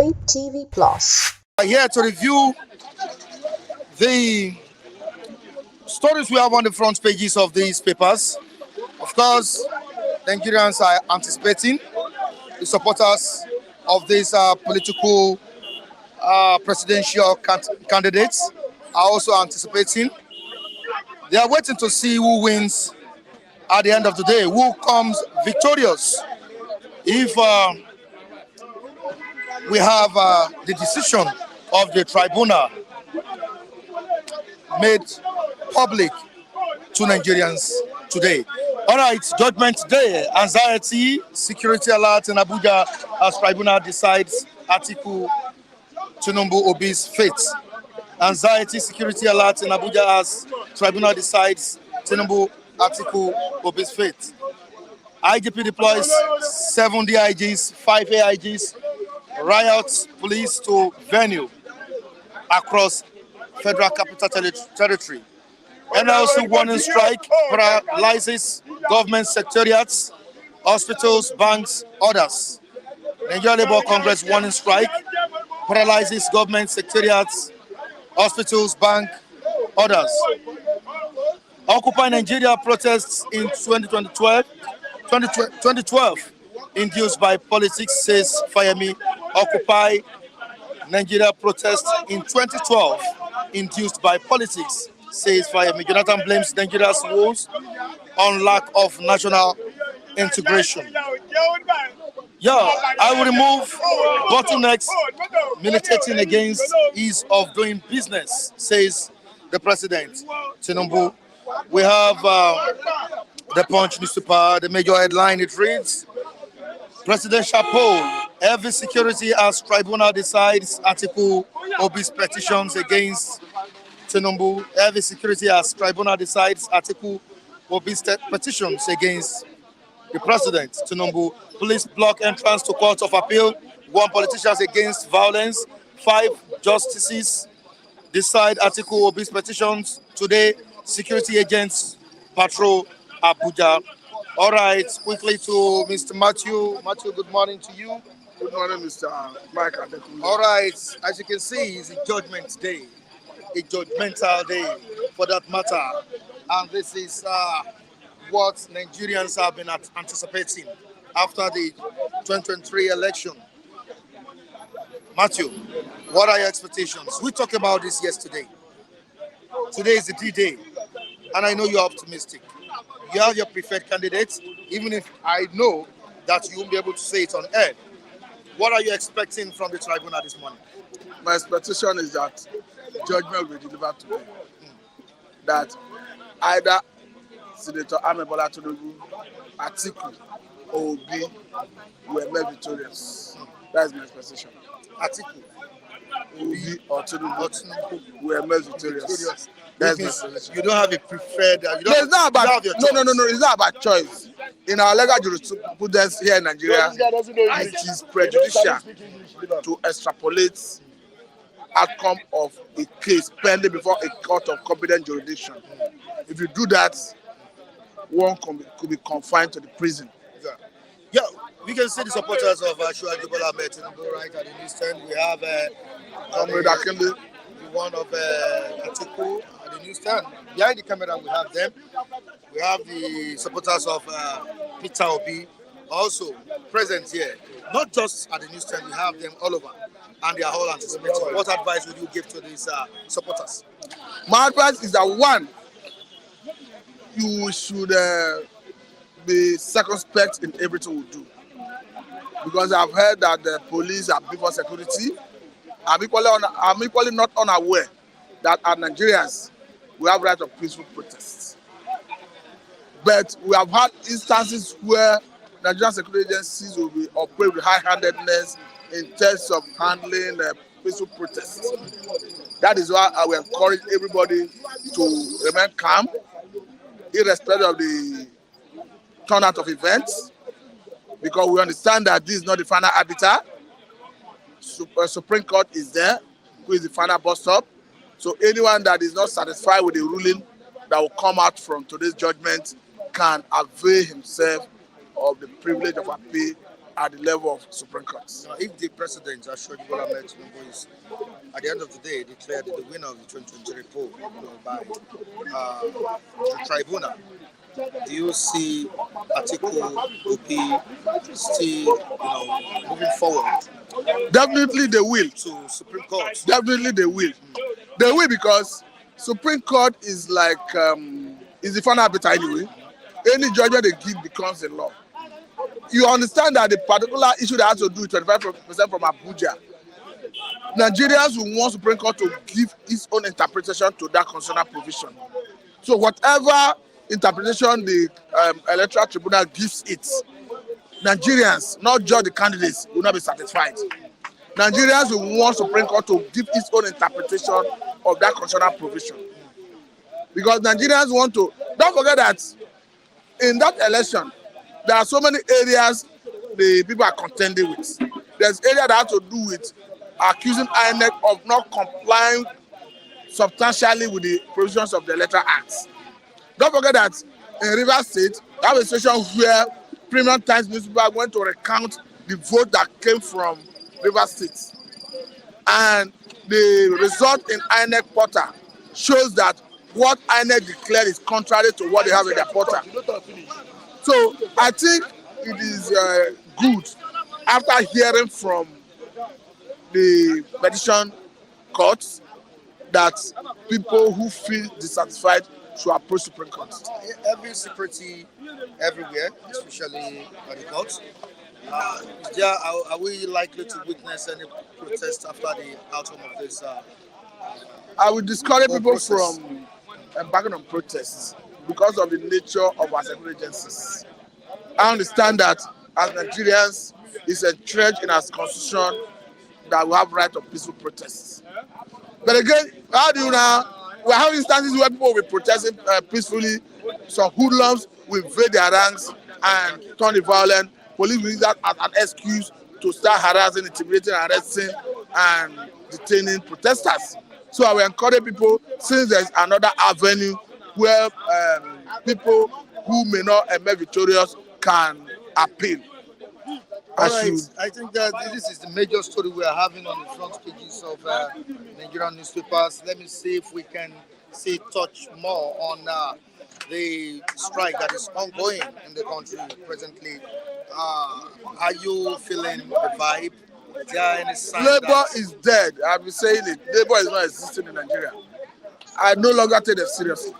Subscribe TV Plus. Here to review the stories we have on the front pages of these papers. Of course, Nigerians are anticipating, the supporters of these political presidential candidates are also anticipating. They are waiting to see who wins at the end of the day, who comes victorious. If we have the decision of the tribunal made public to Nigerians today. All right, Judgment Day, anxiety, security alert in Abuja as tribunal decides Atiku Tinubu Obi's fate. Anxiety, security alert in Abuja as tribunal decides Tinubu Atiku Obi's fate. IGP deploys 7 DIGs, 5 AIGs, riots police to venue across Federal Capital Territory. NLC warning strike paralyzes government secretariats, hospitals, banks, others. Nigerian Labour Congress warning strike paralyzes government secretariats, hospitals, bank, others. Occupy Nigeria protests in 2012 induced by politics, says Fayemi. Occupy Nigeria protests in 2012 induced by politics, says Fayemi. Jonathan blames Nigeria's woes on lack of national integration. I will remove bottlenecks militating against ease of doing business, says the president, Tinubu. We have the Punch newspaper, the major headline, it reads, presidential poll, every security as tribunal decides Atiku Obi's petitions against Tinubu. Every security as tribunal decides Atiku Obi's petitions against the president, Tinubu. Police block entrance to court of appeal. 1 politicians against violence. 5 justices decide Atiku Obi's petitions. Today, security agents patrol Abuja. All right, quickly to Mr. Matthew. Matthew, good morning to you. Good morning, Mr. Mike. All right, as you can see, it's a judgment day, a judgmental day for that matter. And this is what Nigerians have been anticipating after the 2023 election. Matthew, what are your expectations? We talked about this yesterday. Today is the D-Day, and I know you're optimistic. You have your preferred candidates, even if I know that you won't be able to say it on air. What are you expecting from the tribunal this morning? My expectation is that judgment will be delivered today. That either Senator Amebola Tinubu, Atiku, or Obi will emerge victorious. That is my expectation. Atiku, Obi or Tinubu will emerge victorious. That's my expectation. You don't have a preferred. It's not about It's not about choice. In our legal jurisprudence here in Nigeria, it is prejudicial to extrapolate outcome of a case pending before a court of competent jurisdiction. If you do that, one could be confined to the prison. Yeah, we can see the supporters of Judgement right at the newsstand. We have one of Atiku at the newsstand. Behind the camera, we have them. We have the supporters of Peter Obi also present here. Not just at the newsstand, we have them all over, and they are all anticipating. What advice would you give to these supporters? My advice is that one, you should be circumspect in everything we do. Because I've heard that the police are before security. I'm equally not unaware that as Nigerians, we have right of peaceful protests. But we have had instances where Nigerian security agencies will be operate with high-handedness in terms of handling peaceful protests. That is why I will encourage everybody to remain calm, irrespective of the turnout of events, because we understand that this is not the final arbiter. Supreme Court is there, who is the final bus stop. So anyone that is not satisfied with the ruling that will come out from today's judgment can avail himself of the privilege of appeal at the level of Supreme Court. If the president, Ashodi Bola Ahmed Tinubu, is at the end of the day declared the winner of the 2023 poll by the tribunal, do you see Atiku will be still, moving forward? Definitely they will. To Supreme Court. Definitely they will. They will, because Supreme Court is like is the final arbiter anyway. Any judgment they give becomes a law. You understand that the particular issue that has to do with 25% from Abuja, Nigerians will want Supreme Court to give its own interpretation to that constitutional provision. So whatever interpretation the electoral tribunal gives it, Nigerians, not just the candidates, will not be satisfied. Nigerians will want Supreme Court to give its own interpretation of that constitutional provision. Because Nigerians want to, don't forget that in that election, there are so many areas the people are contending with. There's area that have to do with accusing INEC of not complying substantially with the provisions of the Electoral Act. Don't forget that in Rivers State, there was a situation where Premium Times newspaper went to recount the vote that came from Rivers State. And the result in INEC portal shows that what INEC declared is contrary to what they have in their portal. So I think it is good, after hearing from the petition courts, that people who feel dissatisfied should approach Supreme Court. Every security everywhere, especially at the courts. Are we likely to witness any protest after the outcome of this? I would discourage people process from embarking on protests because of the nature of our security agencies. I understand that as Nigerians, it's entrenched in our constitution that we have right of peaceful protests. But again, how do you now? We have instances where people will be protesting peacefully. Some hoodlums will invade their ranks and turn the violent. Police will use that as an excuse to start harassing, intimidating, arresting, and detaining protesters. So I will encourage people, since there's another avenue where people who may not emerge victorious can appeal. All right. I think that this is the major story we are having on the front pages of Nigerian newspapers. Let me see if we can touch more on the strike that is ongoing in the country presently. Are you feeling the vibe? Is there any sign Labour is dead. I've been saying it. Labour is not existing in Nigeria. I no longer take them seriously.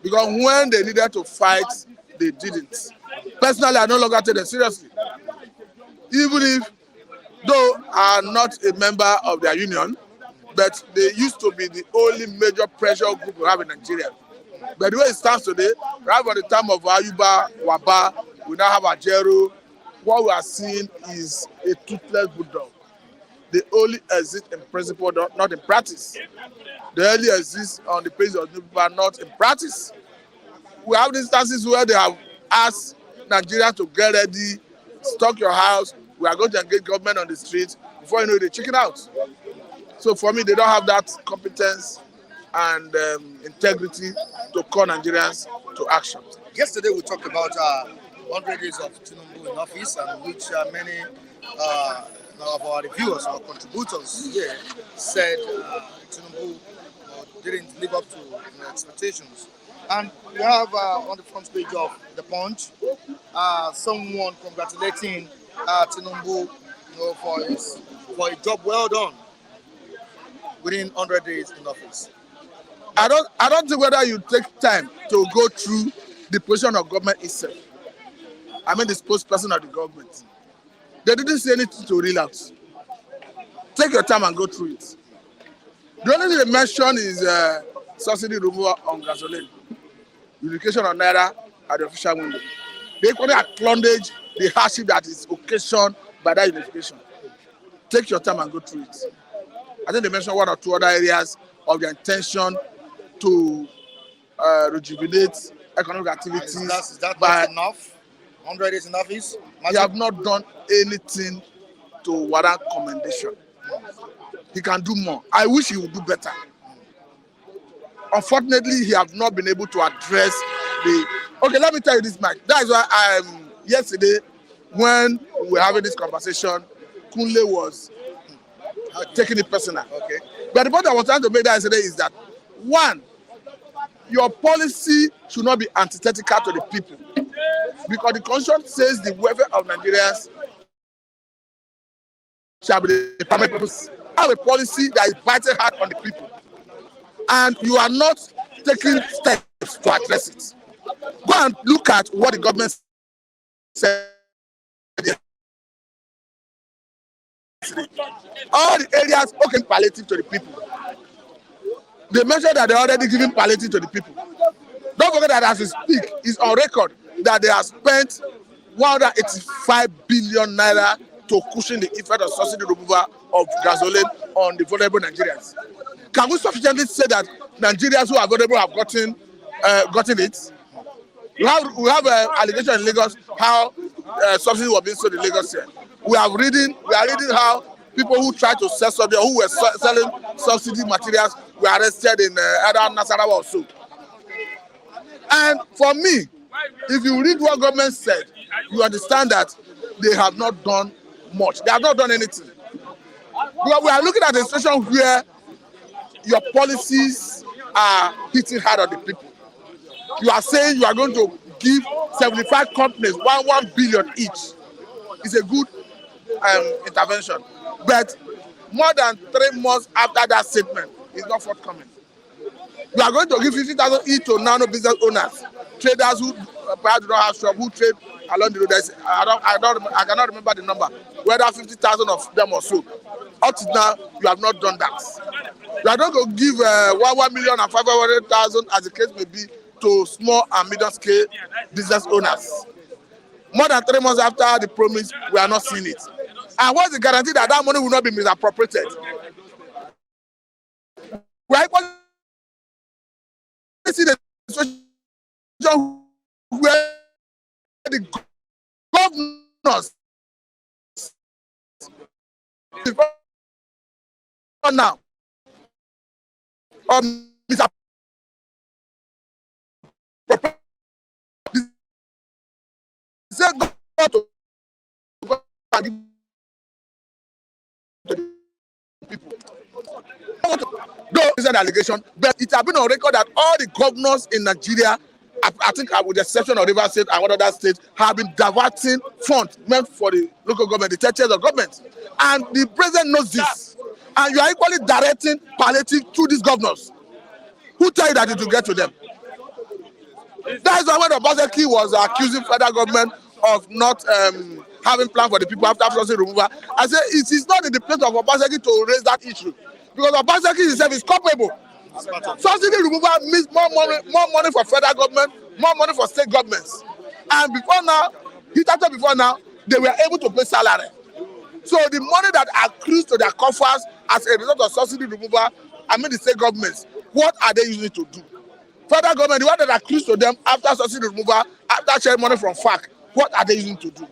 Because when they needed to fight, they didn't. Personally, I no longer take them seriously. Even if, though I'm not a member of their union, but they used to be the only major pressure group we have in Nigeria. But the way it stands today, right at the time of Ayuba, Waba, we now have Ajero. What we are seeing is a toothless bulldog. They only exist in principle, not in practice. They only exist on the pages of newspaper, not in practice. We have instances where they have asked Nigerians to get ready, stock your house. We are going to engage government on the streets. Before you know it, they chicken out. So for me, they don't have that competence and integrity to call Nigerians to action. Yesterday we talked about 100 days of Tinubu in office, and which many of our reviewers or contributors here said Tinubu didn't live up to expectations. And we have on the front page of The Punch someone congratulating Tinubu for a job well done within 100 days in office. I don't think whether you take time to go through the position of government itself. I mean the spokesperson of the government. They didn't say anything to reel out. Take your time and go through it. The only thing they mentioned is subsidy removal on gasoline, unification on Naira at the official window. They equally acknowledge the hardship that is occasioned by that unification. Take your time and go through it. I think they mentioned one or two other areas of their intention to rejuvenate economic activities. Is that not enough? 100 days in office? He have not done anything to warrant commendation. He can do more. I wish he would do better. Unfortunately, he have not been able to address the... Okay, let me tell you this, Mike. That is why yesterday, when we were having this conversation, Kunle was taking it personal. Okay. But the point I was trying to make that yesterday is that, one, your policy should not be antithetical to the people. Because the constitution says the welfare of Nigerians shall be the primary purpose. Have a policy that is biting hard on the people. And you are not taking steps to address it. Go and look at what the government said. All the areas okay palliative to the people. They mentioned that they're already giving palliative to the people. Don't forget that as we speak, it's on record that they have spent 185 billion naira to cushion the effect of subsidy removal of gasoline on the vulnerable Nigerians. Can we sufficiently say that Nigerians who are vulnerable have gotten it? We have an allegation in Lagos how subsidy was being sold in Lagos here. We are reading how people who tried to sell subsidy, who were selling subsidy materials, were arrested in either Nasarawa or so. And for me, if you read what government said, you understand that they have not done much. They have not done anything. Because we are looking at a situation where your policies are hitting hard on the people. You are saying you are going to give 75 companies 1 billion each. It's a good intervention. But more than 3 months after that statement, it's not forthcoming. We are going to give 50,000 each to nano business owners, traders who perhaps do not have shop, who trade along the road. I cannot remember the number, whether 50,000 of them or so. Up to now, you have not done that. You are not going to give 1,500,000, as the case may be, to small and medium scale business owners. More than 3 months after the promise, we are not seeing it. And what's the guarantee that that money will not be misappropriated? We are equally see the situation where the governors now though it's an allegation, but it has been on record that all the governors in Nigeria, I think with the exception of Rivers State and one other state, have been diverting funds meant for the local government, the churches of government. And the president knows this. And you are equally directing palliative to these governors. Who tell you that it will get to them? That is why when Obaseki was accusing federal government of not having plan for the people after subsidy removal, I said it is not in the place of Obaseki to raise that issue. Because Obaseki himself is culpable. Subsidy removal means more money for federal government, more money for state governments. And before now, they were able to pay salary. So the money that accrues to their coffers as a result of subsidy removal, the state governments, what are they using to do? Federal government, the one that accrues to them after subsidy removal, after sharing money from FAC, what are they using to do?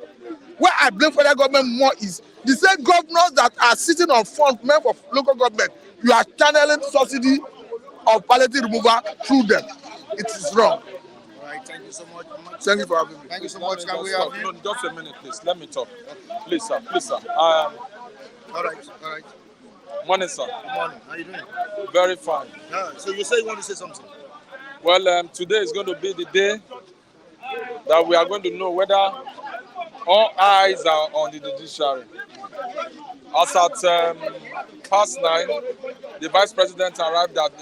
Where I blame federal government more is the same governors that are sitting on funds meant for local government. You are channeling subsidy of palliative removal through them. It is wrong. All right, thank you so much. Thank you for having me. Thank you so much. Can we have you? Just a minute, please. Let me talk. Please, sir. All right. Morning, sir. Good morning. How are you doing? Very fine. So you say you want to say something? Well, today is going to be the day that we are going to know whether all eyes are on the judiciary. As at 9:30, the Vice President arrived at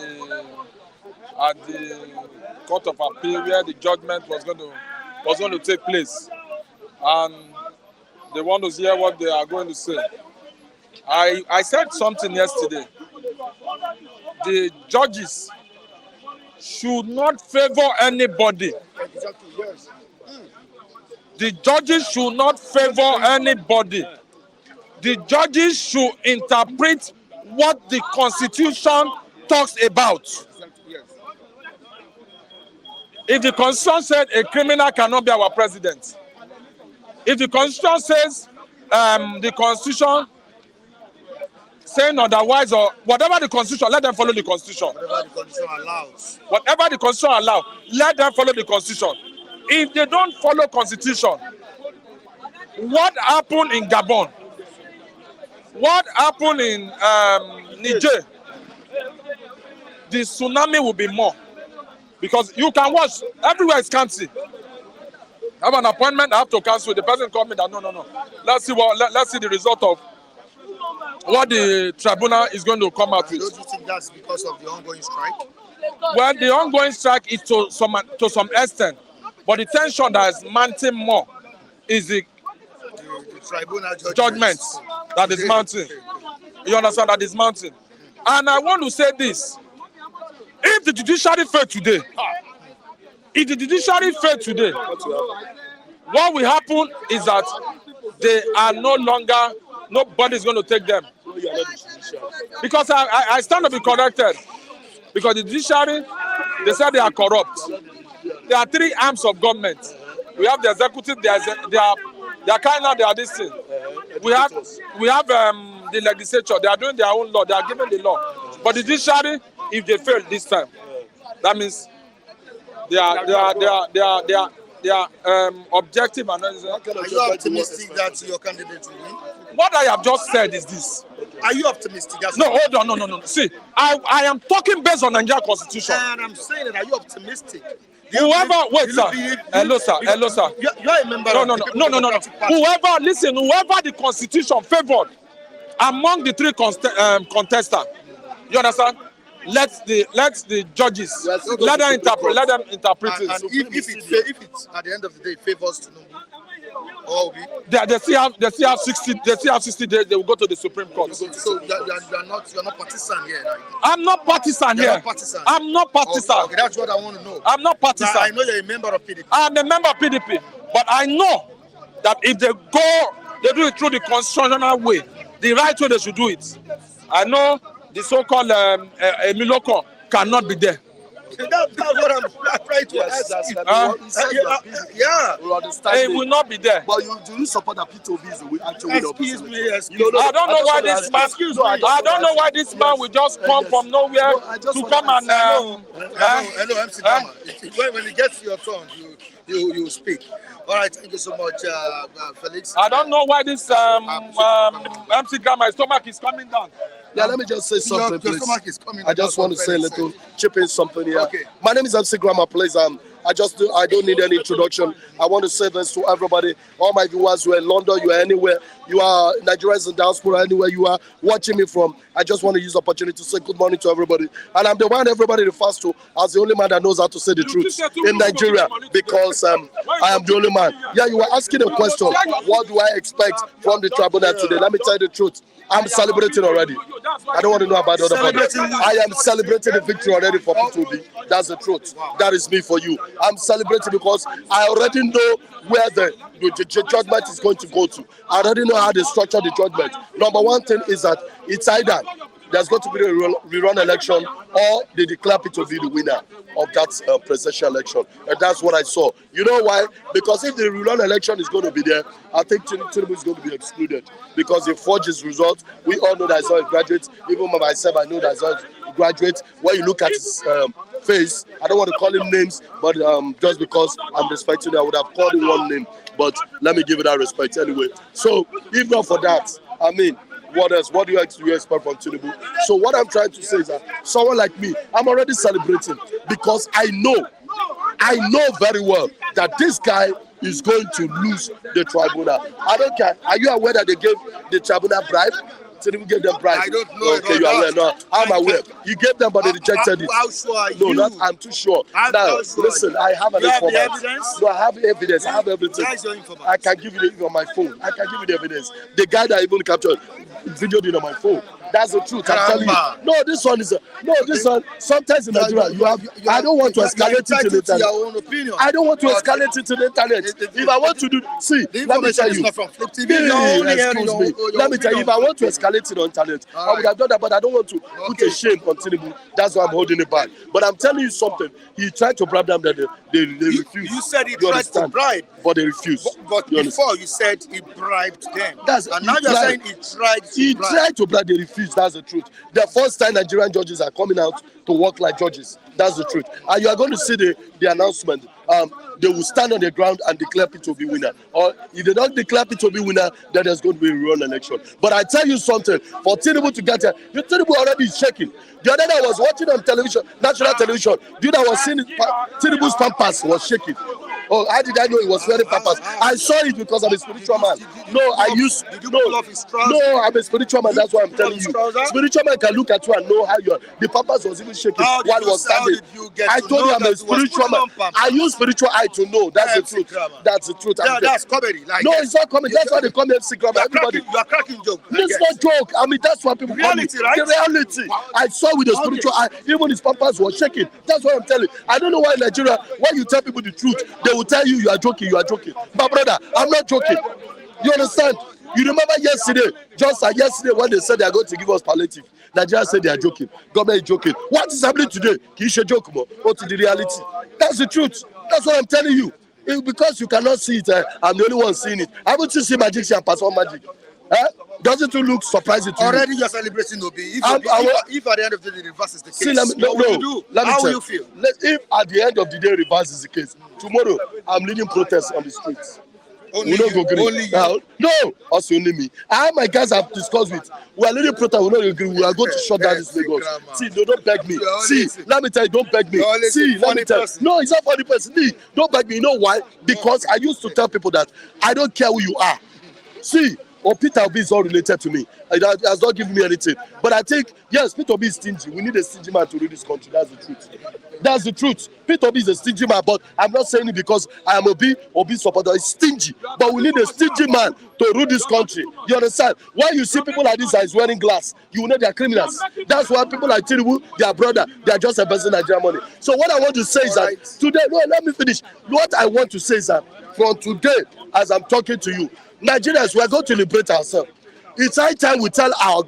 the Court of Appeal where the judgment was going to take place, and they want to hear what they are going to say. I said something yesterday. The judges should not favor anybody. Exactly, yes. The judges should not favor anybody. The judges should interpret what the Constitution talks about. If the Constitution said a criminal cannot be our president, if the Constitution says the Constitution saying otherwise, or whatever the Constitution, let them follow the Constitution. Whatever the Constitution allows. Whatever the Constitution allows, let them follow the Constitution. If they don't follow Constitution, what happened in Gabon, what happened in Niger, the tsunami will be more. Because you can watch, everywhere is cancelled. I have an appointment, I have to cancel. The person called me that no. Let's see the result of what the tribunal is going to come out with. Don't you think that's because of the ongoing strike? Well, the ongoing strike is to some extent, but the tension that is mounting more is the tribunal judgment that is mounting. You understand, that is mounting. And I want to say this: if the judiciary fail today, what will happen is that they are no longer, nobody is going to take them. Because I stand to be corrected. Because the judiciary, they said they are corrupt. There are three arms of government. We have the executive, they are kind of, they are this thing. We have the legislature, they are doing their own law, they are giving the law. But the judiciary, if they fail this time, that means they are objective and Are you optimistic that your candidate will win? What I have just said is this. Are you optimistic? No, hold on, no. See, I am talking based on Nigerian constitution. And I'm saying that, are you optimistic? Wait, sir. Hello, sir. You're a member No. Whoever the constitution favored among the three contestants, you understand? Let the judges let them interpret it. And if it's at the end of the day favors Tinubu, they still have 60 days. They will go to the Supreme Court. So you're not partisan here. Like. I'm not partisan here. I'm not partisan. Okay, that's what I want to know. I'm not partisan. Now, I know you're a member of PDP. I'm a member of PDP, but I know that if they do it through the constitutional way, the right way they should do it. I know the so-called Emiloko cannot be there. That's what I'm trying to ask you. Yeah. We understand it will not be there. But do you support that P2B is the actual way of Excuse me. I don't know why this man. I don't know why this man will just come from nowhere to come and. Hello, MC Gama. When it gets to your turn, you speak. All right, thank you so much, Felix. I don't know why this MC Gama, his stomach is coming down. Yeah, let me just say something, your please. stomach is coming I just want to say a little, chip in something here. Okay. My name is MC Grammar, please. I don't need any introduction. I want to say this to everybody, all my viewers, you are in London, you are anywhere, you are Nigerians in diaspora, anywhere you are watching me from. I just want to use the opportunity to say good morning to everybody. And I'm the one everybody refers to as the only man that knows how to say the truth in Nigeria, because I am the only man. Yeah, you were asking a question, what do I expect from the tribunal today? Let me tell you the truth. I'm celebrating already. I don't want to know about the other body. I am celebrating the victory already for P2B. That's the truth. That is me for you. I'm celebrating because I already know where the judgment is going to go to. I already know how they structure the judgment. Number one thing is that it's either there's going to be a rerun election or they declare P2B the winner of that presidential election. And that's what I saw. You know why? Because if the rerun election is going to be there, I think Tinubu is going to be excluded because he forged his results. We all know that he's not a graduate. Even myself, I know that he's not a graduate. When you look at his face, I don't want to call him names, but just because I'm respecting him, I would have called him one name. But let me give it that respect anyway. So if not for that, I mean, what else? What do you expect from Tinubu? So what I'm trying to say is that someone like me, I'm already celebrating because I know very well that this guy is going to lose the tribunal. I don't care. Are you aware that they gave the tribunal bribe? Tinubu gave them bribe. I don't know. Okay, you are aware. No, I'm aware. You gave them, but they rejected it. How sure are you? No, I'm too sure. Now, listen, I have an have the informant. evidence? No, I have evidence. I have everything. Where is your informant? I can give you it on my phone. I can give you the evidence. The guy that even captured videoed it on my phone. That's the truth. I'm telling you. No, this one is this one. Sometimes in Nigeria, you have. I don't want to escalate it to the internet. Your own opinion. I don't want to escalate it to the internet. If I want to do, see, let me tell you. Not from Flip TV. Excuse me. Let me tell you. If I want to escalate it on internet, I would have done that. But I don't want to put a shame on Tinubu. That's why I'm holding it back. But I'm telling you something. He tried to bribe them, that they refused. You said he tried to bribe, but they refused. But before you said he bribed them. And now you're saying he tried to bribe. He tried to bribe. They refused. fish. That's the truth. The first time Nigerian judges are coming out to work like judges. That's the truth. And you are going to see the announcement. They will stand on the ground and declare Peter Obi winner. Or if they don't declare Peter Obi winner, then there's going to be a rerun election. But I tell you something, for Tinubu to get here, Tinubu already is shaking. The other day I was watching on television, national television, dude I was seeing Tinubu's pampas was shaking. Oh, how did I know he was wearing pampas? I saw it because I'm a spiritual man. No, I'm a spiritual man. That's why I'm telling you. Spiritual man can look at you and know how the pampas was even shaking while he was standing. I told you I'm a spiritual man. I use spiritual eye to know. That's the truth. That's the truth. Yeah, that's comedy. Like no, it's not comedy. That's why they call me MC Grammar. Everybody. You are cracking joke. It's not joke. I mean, that's why people call me. Reality, right? The reality. I saw with the spiritual eye, even his pampers was shaking. That's what I'm telling you. I don't know why in Nigeria, when you tell people the truth, they will tell you are joking, you are joking. But brother, I'm not joking. You understand? You remember yesterday, just like yesterday when they said they are going to give us palliative, Nigeria said they are joking. Government is joking. What is happening today? Can you joke more? Or to the reality? That's the truth. That's what I'm telling you. Because you cannot see it, I'm the only one seeing it. Haven't you seen magic and perform magic? Doesn't it look surprising to already you? You're celebrating Obi. If at the end of the day the reverse is the case, what will you do? How will you feel? If at the end of the day reverse is the case, tomorrow I'm leading protests on the streets. Only you. No, also only me. I have my guys I've discussed with. We are leading protest. We don't agree. We are going to shut down this Lagos. See, don't beg me. See, let me tell you, don't beg me. See, let me tell you. No, it's not funny person. Don't beg me. You know why? Because I used to tell people that I don't care who you are. See, or Peter Obi is all related to me. It has not given me anything. But I think, yes, Peter Obi is stingy. We need a stingy man to rule this country. That's the truth. That's the truth. Peter Obi is a stingy man, but I'm not saying it because I am Obi supporter. He's stingy. But we need a stingy man to rule this country. You understand? When you see people like this that is wearing glass, you know they are criminals. That's why people like Tinubu, their brother, they are just investing Nigerian money. So what I want to say is that today, no, let me finish. What I want to say is that from today, as I'm talking to you, Nigerians, we are going to liberate ourselves. It's high time we tell our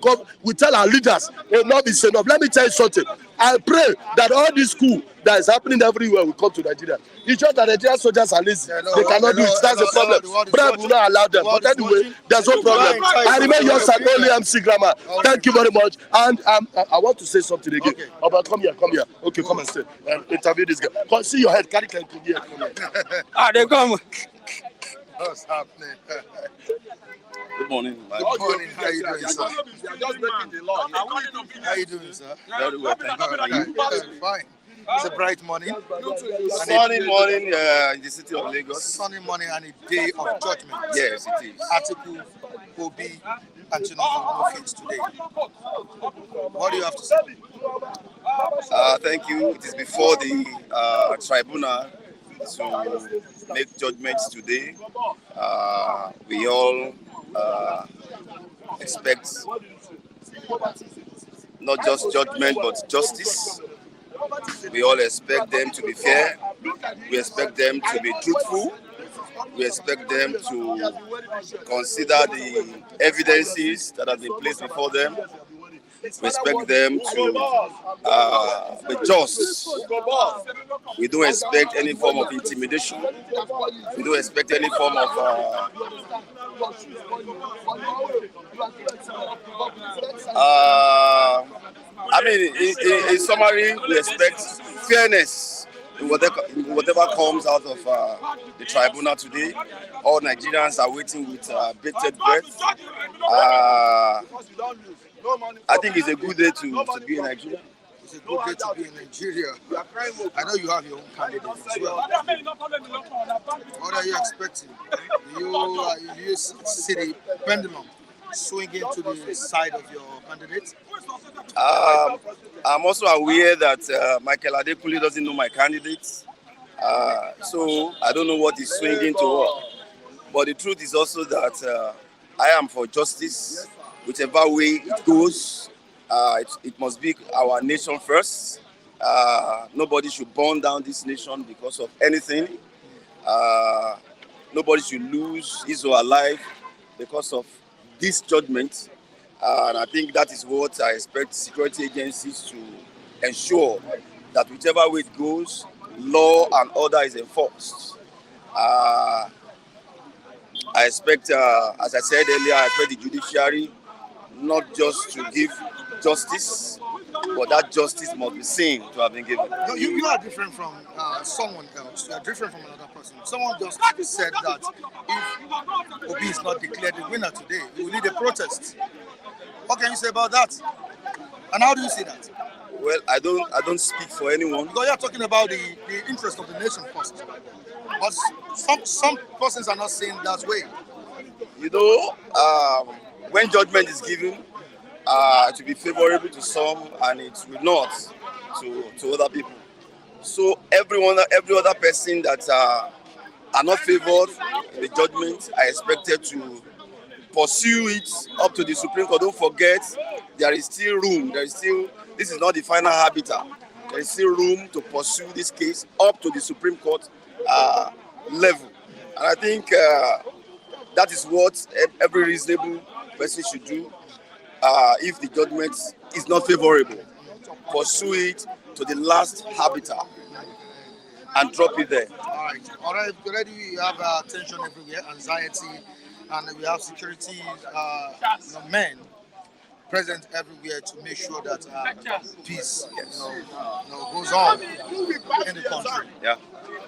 leaders, enough is enough. Let me tell you something. I pray that all this coup that is happening everywhere will come to Nigeria. It's just that Nigerian soldiers are lazy. They cannot do it. That's the problem. Brave will not allow them. But anyway, there's no problem. I remain yours and only MC Grammar. Thank you very much. And I want to say something again. But come here. Okay, come and stay. Interview this guy. Come see your head. Carry come here. They come. What's happening? Good morning. Good morning. How you doing, sir? How you doing, sir? Very well, thank you. Fine. It's a bright morning. Sunny morning in the city of Lagos. Sunny morning and a day of judgment. Yes, it is. Atiku, Obi, and Tinubu no fit today. What do you have to say? Thank you. It is before the tribunal to make judgments today. We all expect not just judgment but justice. We all expect them to be fair. We expect them to be truthful. We expect them to consider the evidences that have been placed before them. We expect them to be just. We don't expect any form of intimidation. We don't expect any form of in summary, we expect fairness in whatever comes out of the tribunal today. All Nigerians are waiting with bated breath. I think it's a good day to be in Nigeria. It's a good day to be in Nigeria. I know you have your own candidate as well. What are you expecting? You see the pendulum swinging to the side of your candidate? I'm also aware that Michael Adekunle doesn't know my candidate. So I don't know what he's swinging toward. But the truth is also that I am for justice. Whichever way it goes, it must be our nation first. Nobody should burn down this nation because of anything. Nobody should lose his or her life because of this judgment. And I think that is what I expect security agencies to ensure, that whichever way it goes, law and order is enforced. I expect, as I said earlier, I expect the judiciary not just to give justice, but that justice must be seen to have been given. You are different from someone else. You are different from another person. Someone just said that if Obi is not declared the winner today, we will need a protest. What can you say about that? And how do you see that? Well, I don't speak for anyone. Because you are talking about the interest of the nation first. But some persons are not saying that way. You know, when judgment is given, it will be favorable to some and it will not to other people. So every other person that are not favored in the judgment are expected to pursue it up to the Supreme Court. Don't forget, there is still room. This is not the final habitat. There is still room to pursue this case up to the Supreme Court level. And I think that is what every reasonable person should do. If the judgment is not favorable, pursue it to the last habitat and drop it there. All right. Already we have tension everywhere, anxiety, and we have security men present everywhere to make sure that peace goes on in the country. Yeah.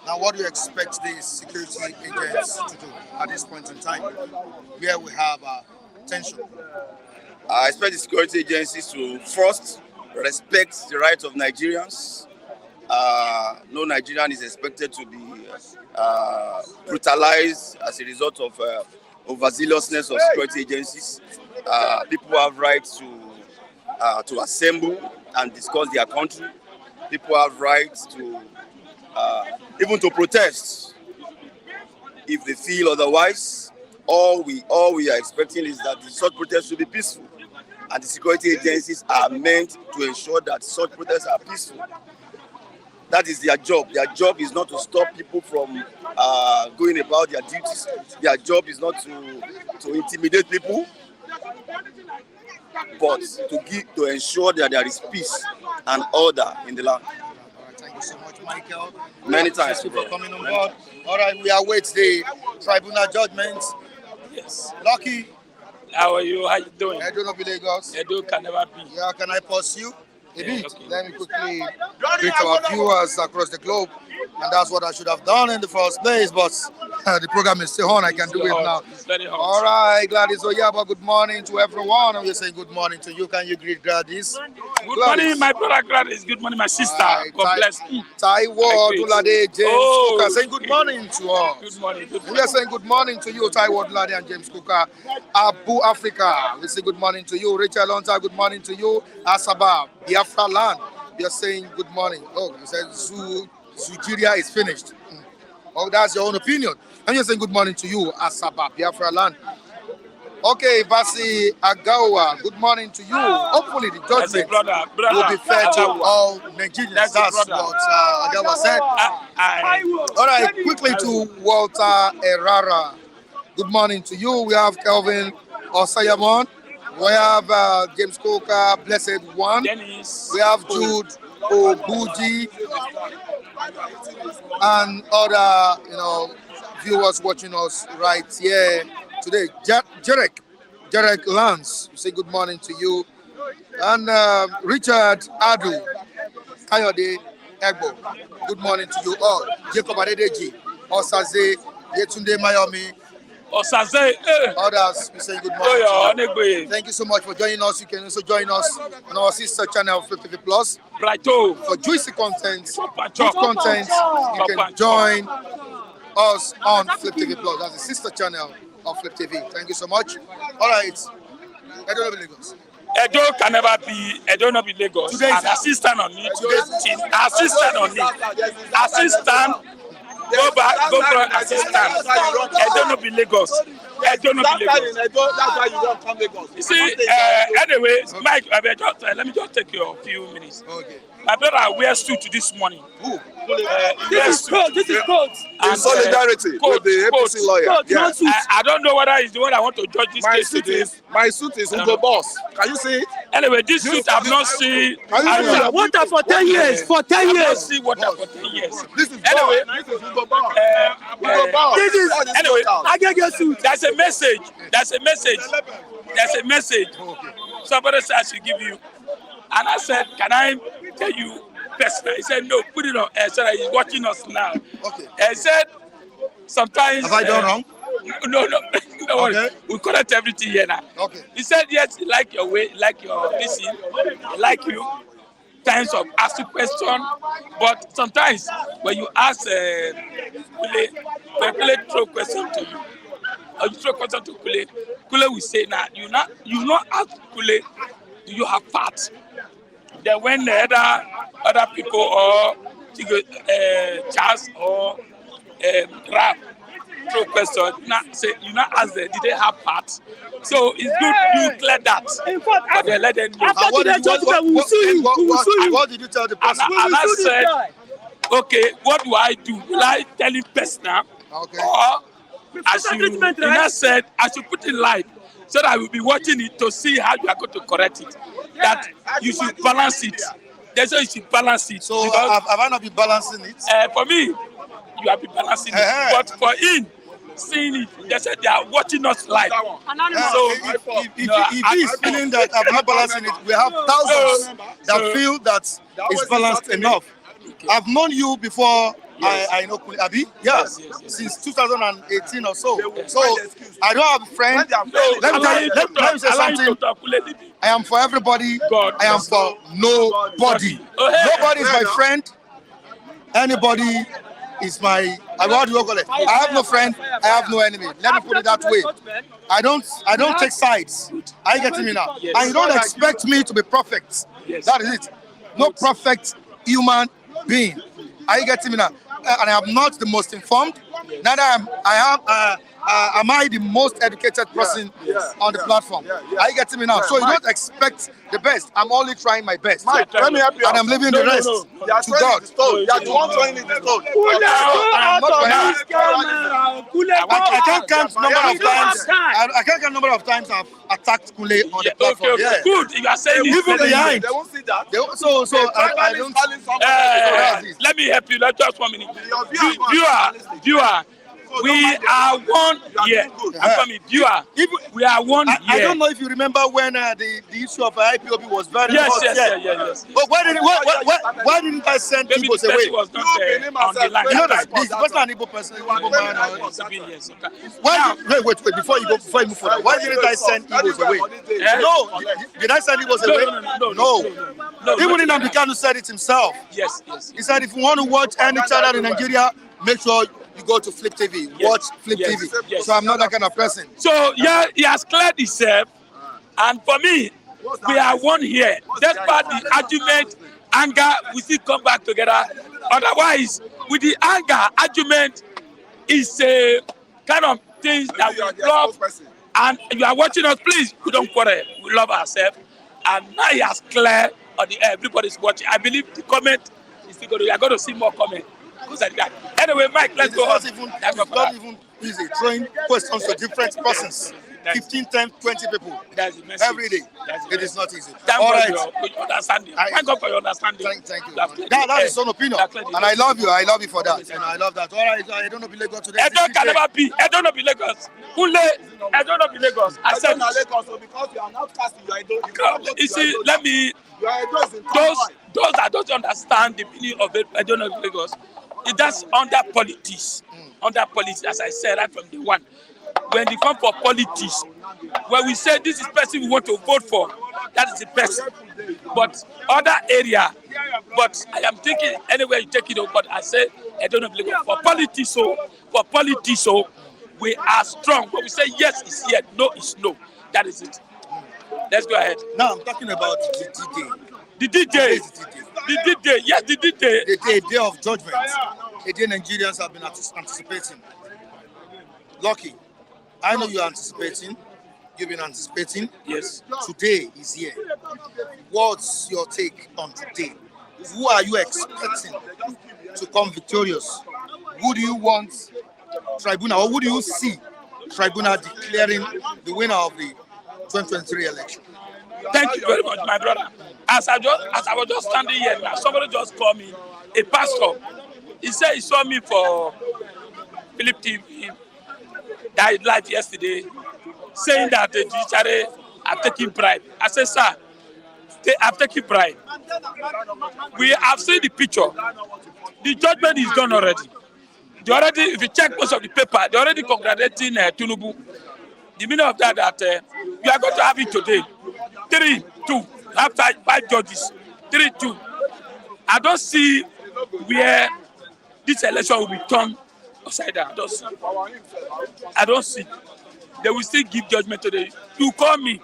Now, what do you expect the security agents to do at this point in time, where we have tension? I expect the security agencies to first respect the rights of Nigerians. No Nigerian is expected to be brutalized as a result of overzealousness of security agencies. People have rights to assemble and discuss their country. People have rights to even to protest if they feel otherwise. All we are expecting is that such protests should be peaceful, and the security agencies are meant to ensure that such protests are peaceful. That is their job. Their job is not to stop people from going about their duties. Their job is not to intimidate people, but to ensure that there is peace and order in the land. Thank you so much, Michael. Many times. Thank you for coming on board. All right, we await the tribunal judgment. Yes. Lucky. How are you? How you doing? Edo no be Lagos. Edo can never be. Yeah, can I pause you a bit? Okay. Let me quickly greet our viewers across the globe. And that's what I should have done in the first place, but the program is still on. I can do it now. It's very hot. All right, Gladys Oyaba, good morning to everyone. And we say good morning to you. Can you greet Gladys? Good morning, my brother Gladys. Good morning, my sister. God bless you. Taiwo Dulade, James Cooker, saying good morning to all. Good morning. Good We morning. are saying good morning to you, Taiwo Dulade and James Cooker. Abu Africa, we say good morning to you. Rachel Lonta, good morning to you. Asaba, Biafra land, we are saying good morning. Oh, you said Nigeria is finished. Oh, that's your own opinion. I'm just saying good morning to you, Asaba, Biafra land. Okay, Vasi Agawa, good morning to you. Hopefully the judgment will be fair to all Nigerians. That's what Agawa said. All right, quickly to Walter Errara. Good morning to you. We have Kelvin Osayamon. We have James Coker, Blessed One. Dennis. We have Jude Obuji and other, viewers watching us right here today. Jarek Lance, we say good morning to you. And Richard Adu, Kayode Egbo, good morning to you all. Jacob Adedeji, Osaze, Yetunde Mayomi, Osaze. others, we say good morning to you. Onegbe. Thank you so much for joining us. You can also join us on our sister channel, Flip TV Plus. Brighto. For juicy content, good Chop. content, you can join us on Flip TV Plus. That's the sister channel of Flip TV. Thank you so much. All right. I don't know Lagos. Edo can never be. Edo not be Lagos. Today is An assistant on it. Assistant on it. Assistant. Go back. Go for assistant. Edo not be Lagos. Edo not be Lagos. That's why you don't come Lagos. You see, anyway, Mike, let me just take you a few minutes. Okay. My brother wears suit this morning. Who? This is cold. In solidarity with the APC lawyer. Yes. I don't know whether he's the one I want to judge this case today. My suit is Ugo Boss. Can you see it? Anyway, this suit I've not seen. Can you see it? Water for 10 years. For 10 I've not years. seen water for 10 years. This is Anyway, this is Ugo Boss. Ugo Boss. This is anyway, I get your suit. there's a message. There's a message. Somebody said I should give you. And I said, can I tell you personally? He said, no, put it on air so that he's watching us now. Okay. He said, sometimes... Have I done wrong? No, no worry. Okay. We correct everything here now. Okay. He said, yes, he like your way, like your listen, he like you. Times of asking question, but sometimes when you ask Kule, when Kule throw question to you, or you throw question to Kule, Kule will say, "Nah, you not ask Kule, do you have fat?" Then when the other people or Charles or Rap throw question, you not ask them, did they have fat? So it's good you clear that. In fact, But then let them know. after today's judgment, we will sue you. We will sue you. What did you tell the And person? I said, okay, what do I do? Will I tell him personal? Okay. Or I said, I should put it live so that I will be watching it to see how you are going to correct it. That you should balance it. They say you should balance it. So because, have I not been balancing it? for me, you have been balancing it. But for him, seeing it, they said they are watching us live. So If he is feeling that I'm not balancing it, we have thousands that feel that it's balanced enough. I've known you before. Yes. I know Kule Abi. Yes. Since 2018 or so. So I don't have a friend. Let me say something. I am for everybody. I am for nobody. Nobody is my friend. Anybody is my. What do you call it? I have no friend. I have no enemy. Let me put it that way. I don't take sides. Are you getting me now? And you don't expect me to be perfect. That is it. No perfect human being. Are you getting me now? And I am not the most informed. Neither am I the most educated person on the platform. Are you getting me now? So you don't expect the best. I'm only trying my best. Mike, let me help you. And I'm leaving the rest to God. You are the one throwing it the stone. I can't count number of times. I can't count number of times I've attacked Kule on the platform. Okay. Good. You are saying Even behind. They won't see that. So I don't. Let me help you. Just 1 minute. Viewer. We are one here. I'm coming. Viewer. We are one here. I don't know if you remember when the issue of IPOB was very hot. Yes. But why didn't I send people away? Maybe was not on the line. You know that this wasn't an Igbo person, Igbo man. Wait, before you move forward, why didn't I send Igbos away? No, did I send Igbos away? No. Even Nnamdi Kanu said it himself. Yes. He said if you want to watch any channel in Nigeria, make sure you go to Flip TV, watch Flip TV. Yes. So I'm not that kind of person. So yeah, he has cleared himself, and for me, we are one here. Despite the argument, anger, we still come back together. Otherwise, with the anger, argument is a kind of things that we love. And you are watching us, please, we don't quarrel. We love ourselves. And now he has cleared on the air. Everybody's watching. I believe the comment is still going to. We are going to see more comment. Anyway, Mike, let's go on. It's not even easy. Throwing questions to different persons. 15, 10, 20 people every day. It is not easy. All right. For your understanding. Thank God for your understanding. Thank you. That is your opinion. And I love you. I love you for that. And I love that. All right. I don't know if Lagos today. I can never be. I don't know if Lagos. I don't know if Lagos. I said Lagos because you are not casting. You see, let me. Those that don't understand the meaning of it, I don't know if Lagos. That's under politics. Under politics, as I said right from day one. When they come for politics, when we say this is person we want to vote for, that is the person. But other area, but I am thinking anywhere you take it over, but I say I don't know if Lagos. For politics, we are strong. When we say yes, it's yes, no, it's no. That is it. Let's go ahead. Now I'm talking about the D-Day. The D-Day. Yes, the D-Day. The day of judgment. A day Nigerians have been anticipating. Lucky, I know you're anticipating. You've been anticipating. Yes. Today is here. What's your take on today? Who are you expecting to come victorious? Who do you want tribunal, or who do you see tribunal declaring the winner of the 2023 election? Thank you very much, my brother. As I was just standing here now, somebody just called me, a pastor. He said he saw me for Philip TV, died live yesterday, saying that the judiciary have taken bribe. I said, sir, they have taken bribe. We have seen the picture. The judgment is done already. They already, if you check most of the paper, they already congratulating Tinubu. The meaning of that we are going to have it today. 3-2. Have five judges. 3-2. I don't see where this election will be turned upside down. I don't see. They will still give judgment today. You call me.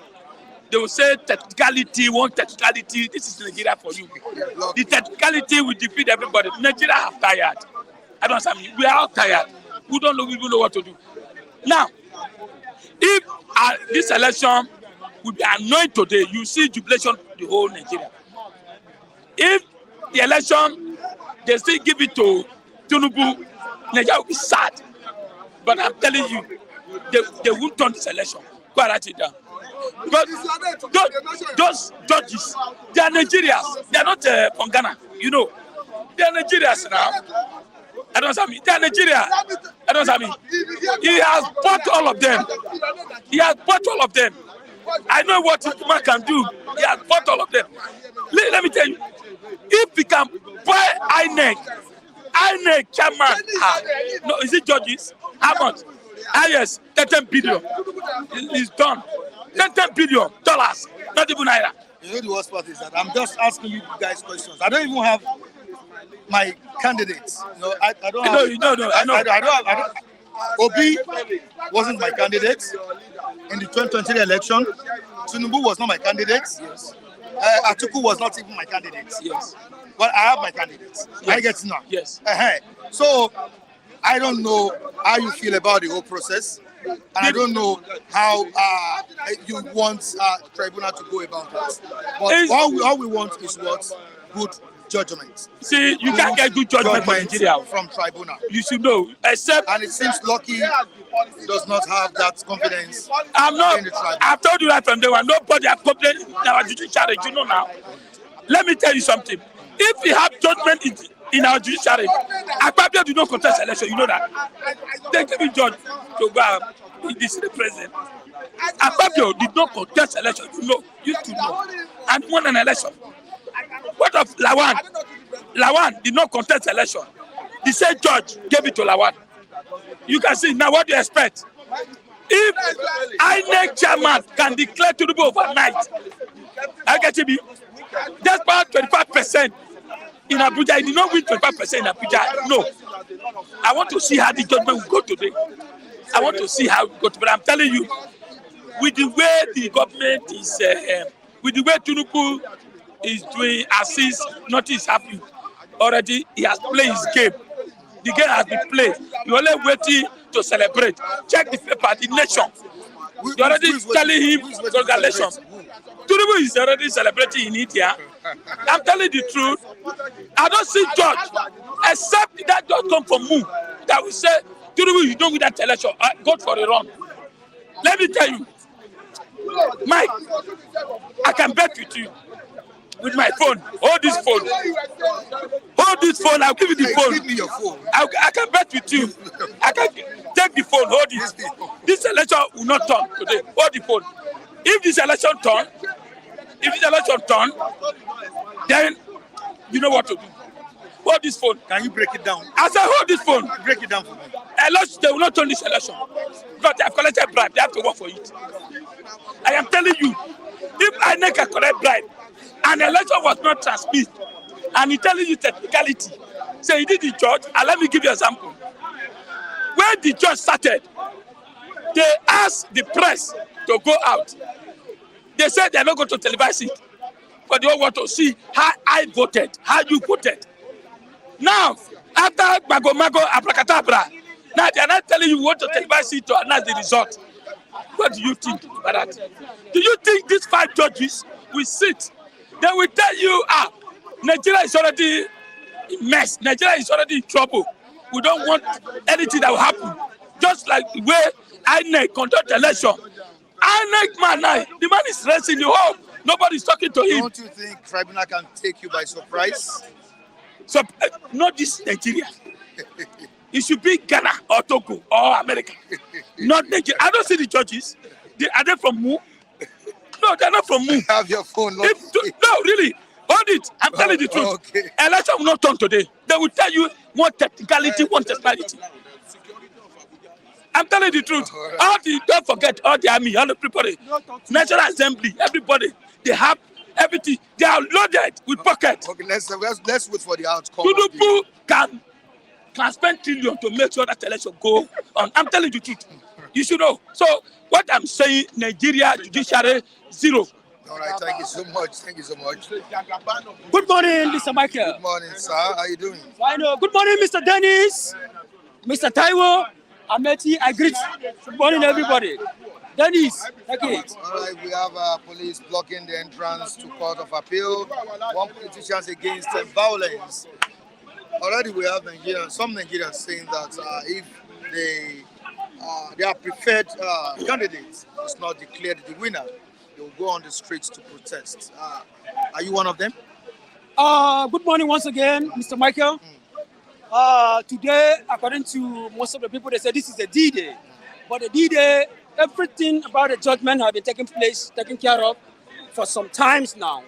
They will say technicality, one technicality. This is Nigeria for you. The technicality will defeat everybody. Nigeria have tired. I don't understand. We are all tired. We don't know. We don't know what to do. Now, if this election will be annoying today, you see jubilation the whole Nigeria. If the election they still give it to Tinubu, Nigeria will be sad. But I'm telling you, they won't turn this election. Go and write it down. Because those judges, they are Nigerians. They are not from Ghana. You know, they are Nigerians now. I don't understand me. They are Nigerians. I don't understand me. He has bought all of them. He has bought all of them. I know what this man can do. He has bought all of them. Let me tell you, if we can buy INEC chairman, no, is it judges? How much? Yes, 10 billion. It's done. $10 billion, not even naira. You know the worst part is that I'm just asking you guys questions. I don't even have my candidates. You know, I don't have. I know. I don't have. Obi wasn't my candidate in the 2023 election. Tinubu was not my candidate. Yes. Atiku was not even my candidate. Yes. But I have my candidates. Yes. I get to know. Yes. So I don't know how you feel about the whole process. And I don't know how you want tribunal to go about that. But all we want is what? Good judgment. See, you can't get good judgment from Nigeria. From tribunal. You should know. Except, and it seems Lucky does not have that confidence. I've told you that from day one. Nobody has confidence in our judiciary. You know now. Let me tell you something. If we have judgment in our judiciary, Akpabio do not contest election. You know that. They give me judge to go and be the president. Akpabio did not contest election. You know, used to know, and won an election. What of Lawan? Lawan did not contest election. The same judge gave it to Lawan. You can see now. What do you expect? If INEC chairman can declare Tinubu overnight, I get to be just about 25%. In Abuja, he did not win 25% in Abuja. No. I want to see how the judgment will go today. I want to see how it will go today. But I'm telling you, with the way the government is, with the way Tinubu is doing, assist, nothing is happening. Already, he has played his game. The game has been played. You're only waiting to celebrate. Check the paper, the nation. You're already telling him congratulations. Tinubu is already celebrating in India. I'm telling the truth. I don't see judge, except that judge come from Mu, that will say, Tinubu, you don't win that election. Go for a run. Let me tell you, Mike, I can bet with you. With my phone. Hold this phone. Hold this phone. I'll give you the phone. Give me your phone. I can bet with you. I can take the phone. Hold it. This election will not turn today. Hold the phone. If this election turn, then you know what to do. Hold this phone. Can you break it down? I said, hold this phone. Break it down for me. They will not turn this election because they have collected bribe. They have to work for it. I am telling you, if INEC can collect bribe, an election was not transmitted, and he telling you technicality, so he did the judge, and let me give you an example. When the judge started, they asked the press to go out. They said they're not going to televise it, but they all want to see how I voted, how you voted. Now, after Mago Abracadabra, now they are not telling you what to televise it to announce the result. What do you think about that? Do you think these 5 judges will sit? They will tell you, Nigeria is already in mess. Nigeria is already in trouble. We don't want anything that will happen. Just like the way INEC conduct election. INEC man, the man is resting the home. Nobody's talking to him. Don't you think tribunal can take you by surprise? So, not this Nigeria. It should be Ghana or Togo or America. Not Nigeria. I don't see the judges. Are they from Mu? No, they're not from Moon. Have your phone. No, really. Hold it. I'm telling the truth. Okay. Election will not turn today. They will tell you one technicality, one technicality. I'm telling the truth. Don't forget all the army, all the people, National Assembly, everybody. They have everything. They are loaded with pockets. Okay, let's wait for the outcome. Tinubu can spend trillion to make sure that election go on. I'm telling the truth. You should know. So what I'm saying, Nigeria judiciary 0. All right, thank you so much. Thank you so much. Good morning, Mr. Michael. Good morning, sir. How are you doing? I know. Good morning, Mr. Dennis, Mr. Taiwo, Ameti. I greet. Good morning, everybody. Dennis, take it. All right, we have police blocking the entrance to Court of Appeal. One politician against violence. Already we have some Nigerians saying that if their preferred candidate was not declared the winner, they will go on the streets to protest. Are you one of them? Good morning once again, Mr. Michael. Today, according to most of the people, they say this is a D-Day. But the D-Day, everything about the judgment has been taken care of for some times now.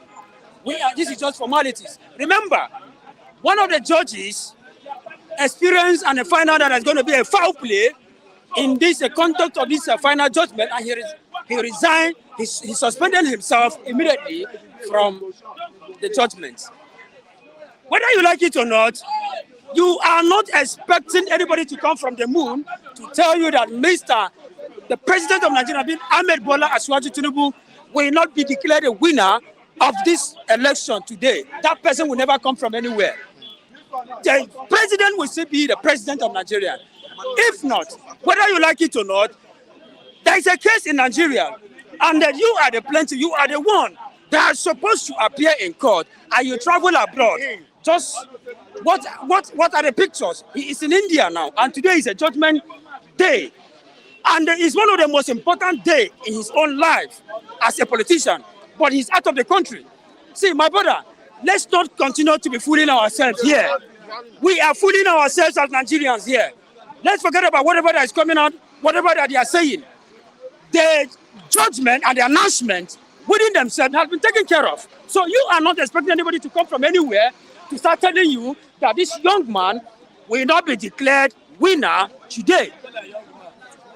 This is just formalities. Remember, one of the judges experienced and found out that there's going to be a foul play in this conduct of this final judgment, and he resigned. He suspended himself immediately from the judgment. Whether you like it or not, you are not expecting anybody to come from the moon to tell you that the President of Nigeria, Ahmed Bola Asuwaju Tinubu, will not be declared a winner of this election today. That person will never come from anywhere. The president will still be the president of Nigeria. If not, whether you like it or not, there is a case in Nigeria, and that you are the plaintiff, you are the one that are supposed to appear in court, and you travel abroad. Just what are the pictures? He is in India now, and today is a judgment day, and it's one of the most important days in his own life as a politician. But he's out of the country. See, my brother, let's not continue to be fooling ourselves here. We are fooling ourselves as Nigerians here. Let's forget about whatever that is coming out, whatever that they are saying. The judgment and the announcement within themselves has been taken care of. So you are not expecting anybody to come from anywhere to start telling you that this young man will not be declared winner today.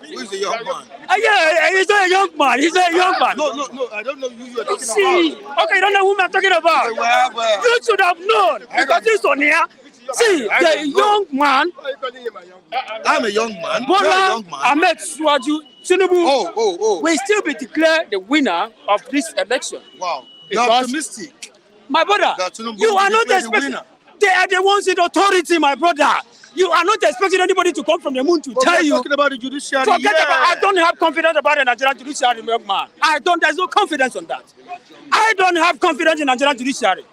Who is the young man? Yeah, he's not a young man. He's a young man. No, I don't know who you are talking See, about. okay, you don't know who I'm talking about. You should have known, because this on here. See, the young man. I'm a young man. Bola Ahmed Asuwaju Tinubu will still be declared the winner of this election. Wow, you're optimistic. My brother, you are not expecting. They are the ones in authority, my brother. You are not expecting anybody to come from the moon to tell you. Talking about the judiciary. Forget about. I don't have confidence about the Nigerian judiciary, young man. There's no confidence on that. I don't have confidence in Nigerian judiciary.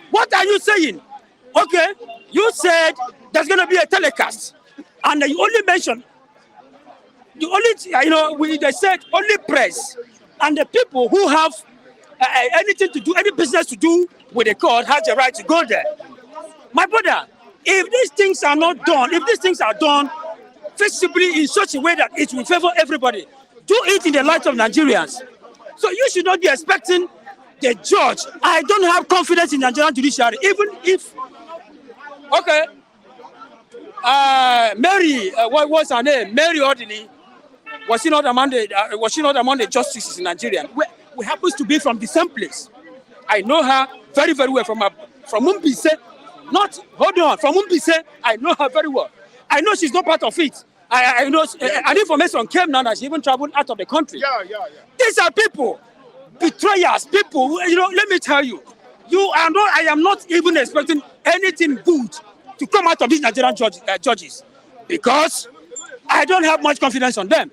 What are you saying? Okay, you said there's going to be a telecast, and you only mentioned, they said only press and the people who have anything to do, any business to do with the court has the right to go there. My brother, if these things are not done, if these things are done feasibly in such a way that it will favor everybody, do it in the light of Nigerians. So you should not be expecting the judge. I don't have confidence in Nigerian judiciary, even if. Okay. Mary, what was her name? Mary Ordini. Was she not among the justices in Nigeria? We happens to be from the same place. I know her very, very well from Umbise. From Umbise, I know her very well. I know she's not part of it. I know an information came now that she even traveled out of the country. Yeah. These are people, betrayers, people. Let me tell you, I am not even expecting anything good to come out of these Nigerian judges, because I don't have much confidence on them.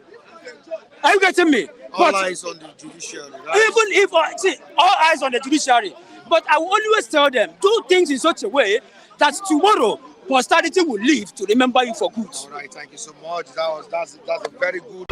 Are you getting me? All eyes on the judiciary, right? Even if all eyes on the judiciary, but I will always tell them, do things in such a way that tomorrow posterity will live to remember you for good. All right, thank you so much. That's a very good.